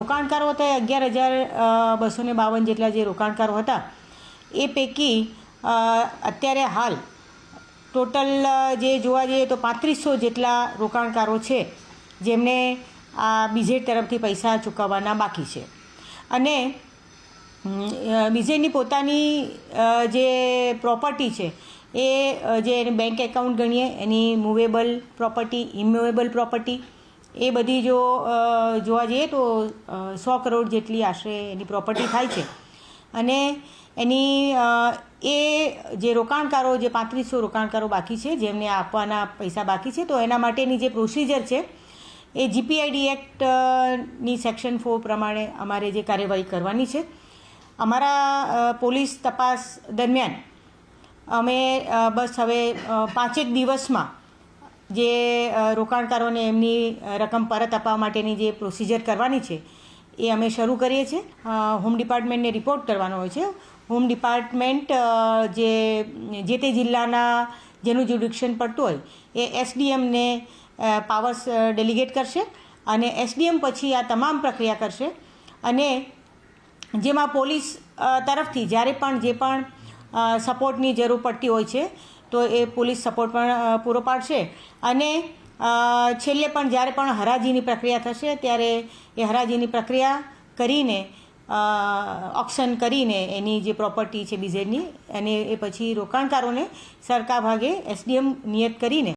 રોકાણકારો હતા 11,252 જેટલા જે રોકાણકારો હતા એ પૈકી અત્યારે હાલ ટોટલ જે જોવા જઈએ તો 3500 જેટલા રોકાણકારો છે જેમને આ બીઝેડ તરફથી પૈસા ચૂકવવાના બાકી છે. અને બીઝેડની પોતાની જે પ્રોપર્ટી છે એ જે બેંક એકાઉન્ટ ગણીએ એની મૂવેબલ પ્રોપર્ટી, ઇમૂવેબલ પ્રોપર્ટી એ બધી જો જોવા જઈએ તો 100 કરોડ જેટલી આશરે એની પ્રોપર્ટી થાય છે. અને એની એ જે રોકાણકારો જે 3500 રોકાણકારો બાકી છે જેમને આપવાના પૈસા બાકી છે તો એના માટેની જે પ્રોસિજર છે એ જીપીઆઈડી એક્ટની સેક્શન 4 પ્રમાણે અમારે જે કાર્યવાહી કરવાની છે. અમારા પોલીસ તપાસ દરમિયાન અમે બસ હવે 5 દિવસમાં જે રોકાણકારોને એમની રકમ પરત આપવા માટેની જે પ્રોસિજર કરવાની છે એ અમે શરૂ કરીએ છીએ. હોમ ડિપાર્ટમેન્ટને રિપોર્ટ કરવાનો હોય છે. હોમ ડિપાર્ટમેન્ટ જે તે જિલ્લાના જેનું જ્યુડિક્શન પડતું હોય એ એસડીએમને પાવર્સ ડેલિગેટ કરશે અને એસડીએમ પછી આ તમામ પ્રક્રિયા કરશે. અને જેમાં પોલીસ તરફથી જ્યારે પણ જે પણ સપોર્ટની જરૂર પડતી હોય છે તો એ પોલીસ સપોર્ટ પણ પૂરો પાડશે. અને છેલ્લે પણ જ્યારે પણ હરાજીની પ્રક્રિયા થશે ત્યારે એ હરાજીની પ્રક્રિયા કરીને ઓક્શન કરીને એની જે પ્રોપર્ટી છે બીઝેડની અને એ પછી રોકાણકારોને સરખા ભાગે એસડીએમ નિયત કરીને